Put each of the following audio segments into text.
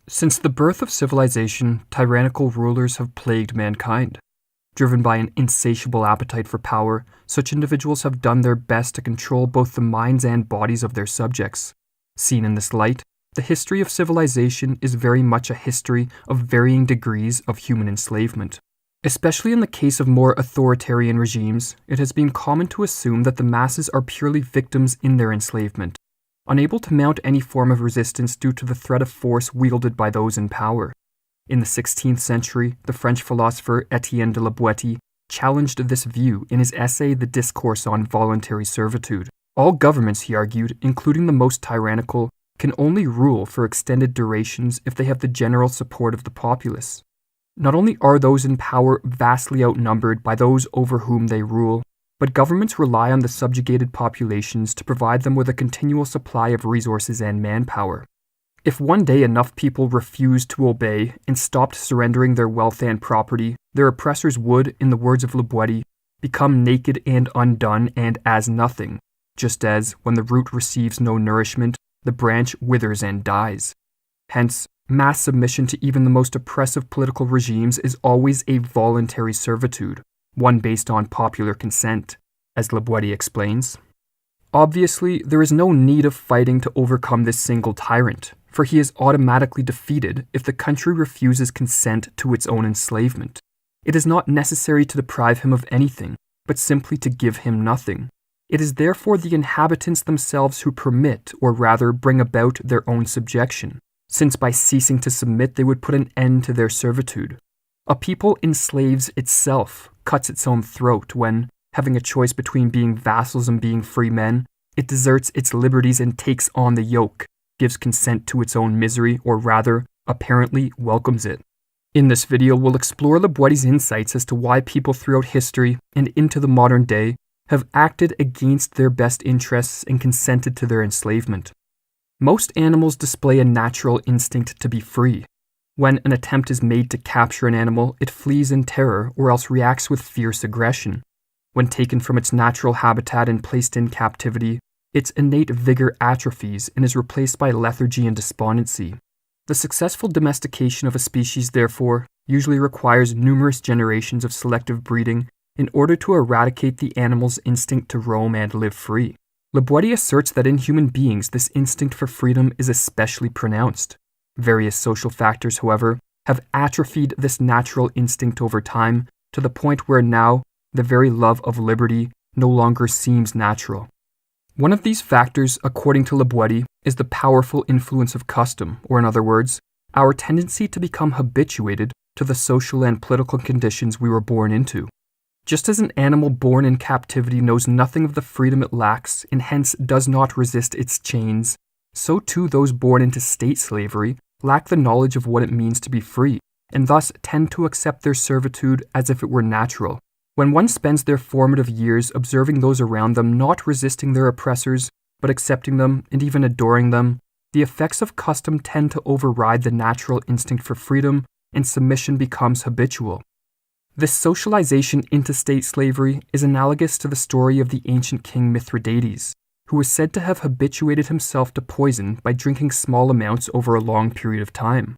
Since the birth of civilization, tyrannical rulers have plagued mankind. Driven by an insatiable appetite for power, such individuals have done their best to control both the minds and bodies of their subjects. Seen in this light, the history of civilization is very much a history of varying degrees of human enslavement. Especially in the case of more authoritarian regimes, it has been common to assume that the masses are purely victims in their enslavement, unable to mount any form of resistance due to the threat of force wielded by those in power. In the 16th century, the French philosopher Étienne de la Boétie challenged this view in his essay The Discourse on Voluntary Servitude. All governments, he argued, including the most tyrannical, can only rule for extended durations if they have the general support of the populace. Not only are those in power vastly outnumbered by those over whom they rule, but governments rely on the subjugated populations to provide them with a continual supply of resources and manpower. If one day enough people refused to obey and stopped surrendering their wealth and property, their oppressors would, in the words of Le Boétie, become naked and undone and as nothing, just as, when the root receives no nourishment, the branch withers and dies. Hence, mass submission to even the most oppressive political regimes is always a voluntary servitude, one based on popular consent, as Le Boétie explains. Obviously, there is no need of fighting to overcome this single tyrant, for he is automatically defeated if the country refuses consent to its own enslavement. It is not necessary to deprive him of anything, but simply to give him nothing. It is therefore the inhabitants themselves who permit, or rather bring about, their own subjection, since by ceasing to submit they would put an end to their servitude. A people enslaves itself, cuts its own throat when, having a choice between being vassals and being free men, it deserts its liberties and takes on the yoke, gives consent to its own misery, or rather, apparently welcomes it. In this video, we'll explore Le Boétie's insights as to why people throughout history and into the modern day have acted against their best interests and consented to their enslavement. Most animals display a natural instinct to be free. When an attempt is made to capture an animal, it flees in terror or else reacts with fierce aggression. When taken from its natural habitat and placed in captivity, its innate vigor atrophies and is replaced by lethargy and despondency. The successful domestication of a species, therefore, usually requires numerous generations of selective breeding in order to eradicate the animal's instinct to roam and live free. Le Boétie asserts that in human beings this instinct for freedom is especially pronounced. Various social factors, however, have atrophied this natural instinct over time to the point where now the very love of liberty no longer seems natural. One of these factors, according to Le Boétie, is the powerful influence of custom, or in other words, our tendency to become habituated to the social and political conditions we were born into. Just as an animal born in captivity knows nothing of the freedom it lacks and hence does not resist its chains, so too those born into state slavery lack the knowledge of what it means to be free, and thus tend to accept their servitude as if it were natural. When one spends their formative years observing those around them not resisting their oppressors, but accepting them and even adoring them, the effects of custom tend to override the natural instinct for freedom, and submission becomes habitual. This socialization into state slavery is analogous to the story of the ancient king Mithridates, who was said to have habituated himself to poison by drinking small amounts over a long period of time.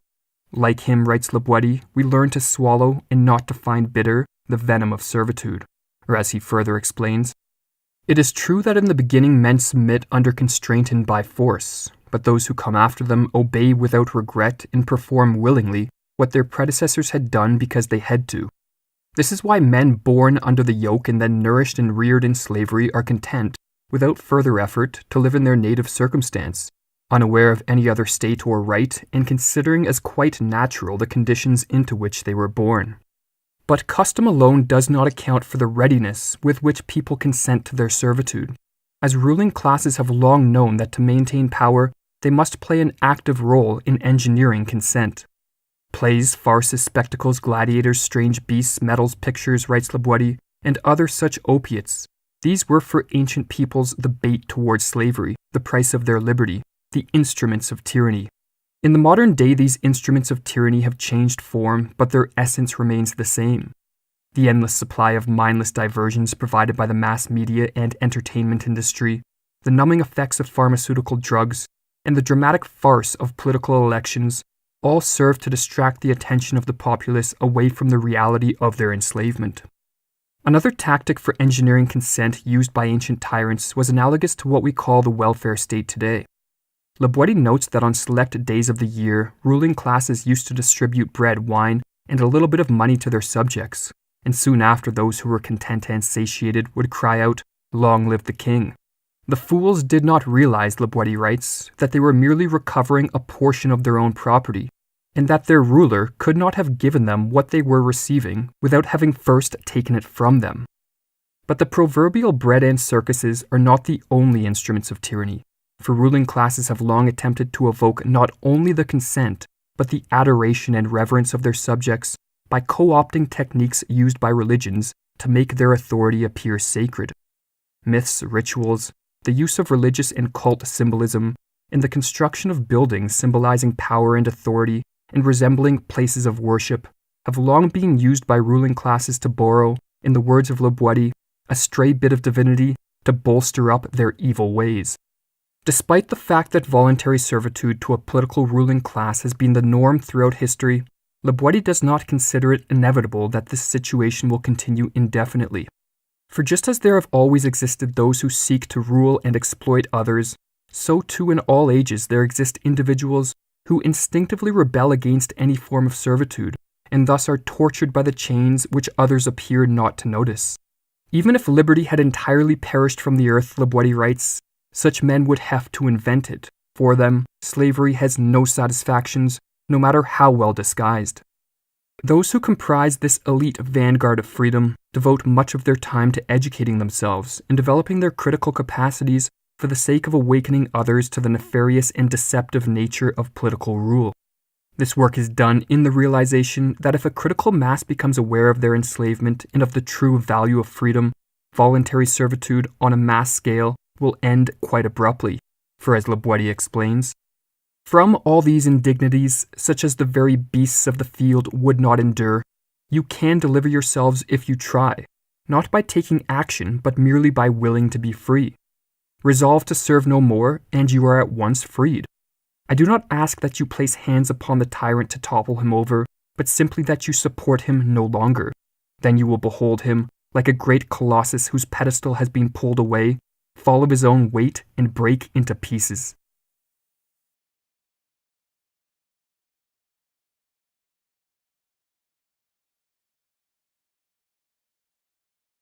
Like him, writes Le Boétie, we learn to swallow and not to find bitter the venom of servitude. Or as he further explains, it is true that in the beginning men submit under constraint and by force, but those who come after them obey without regret and perform willingly what their predecessors had done because they had to. This is why men born under the yoke and then nourished and reared in slavery are content, without further effort, to live in their native circumstance, unaware of any other state or right, and considering as quite natural the conditions into which they were born. But custom alone does not account for the readiness with which people consent to their servitude, as ruling classes have long known that to maintain power, they must play an active role in engineering consent. Plays, farces, spectacles, gladiators, strange beasts, medals, pictures, writes Le Boétie, and other such opiates. These were for ancient peoples the bait towards slavery, the price of their liberty, the instruments of tyranny. In the modern day, these instruments of tyranny have changed form, but their essence remains the same. The endless supply of mindless diversions provided by the mass media and entertainment industry, the numbing effects of pharmaceutical drugs, and the dramatic farce of political elections all served to distract the attention of the populace away from the reality of their enslavement. Another tactic for engineering consent used by ancient tyrants was analogous to what we call the welfare state today. Laboiti notes that on select days of the year, ruling classes used to distribute bread, wine, and a little bit of money to their subjects, and soon after those who were content and satiated would cry out, "Long live the king." The fools did not realize, Laboiti writes, that they were merely recovering a portion of their own property, and that their ruler could not have given them what they were receiving without having first taken it from them. But the proverbial bread and circuses are not the only instruments of tyranny, for ruling classes have long attempted to evoke not only the consent, but the adoration and reverence of their subjects by co-opting techniques used by religions to make their authority appear sacred. Myths, rituals, the use of religious and cult symbolism, and the construction of buildings symbolizing power and authority and resembling places of worship have long been used by ruling classes to borrow, in the words of Laboiti, a stray bit of divinity to bolster up their evil ways. Despite the fact that voluntary servitude to a political ruling class has been the norm throughout history, Laboiti does not consider it inevitable that this situation will continue indefinitely. For just as there have always existed those who seek to rule and exploit others, so too in all ages there exist individuals who instinctively rebel against any form of servitude, and thus are tortured by the chains which others appear not to notice. Even if liberty had entirely perished from the earth, Laboiti writes, such men would have to invent it. For them, slavery has no satisfactions, no matter how well disguised. Those who comprise this elite vanguard of freedom devote much of their time to educating themselves and developing their critical capacities for the sake of awakening others to the nefarious and deceptive nature of political rule. This work is done in the realization that if a critical mass becomes aware of their enslavement and of the true value of freedom, voluntary servitude on a mass scale will end quite abruptly, for as Laboiti explains, from all these indignities, such as the very beasts of the field would not endure, you can deliver yourselves if you try, not by taking action, but merely by willing to be free. Resolve to serve no more, and you are at once freed. I do not ask that you place hands upon the tyrant to topple him over, but simply that you support him no longer. Then you will behold him, like a great colossus whose pedestal has been pulled away, fall of his own weight and break into pieces.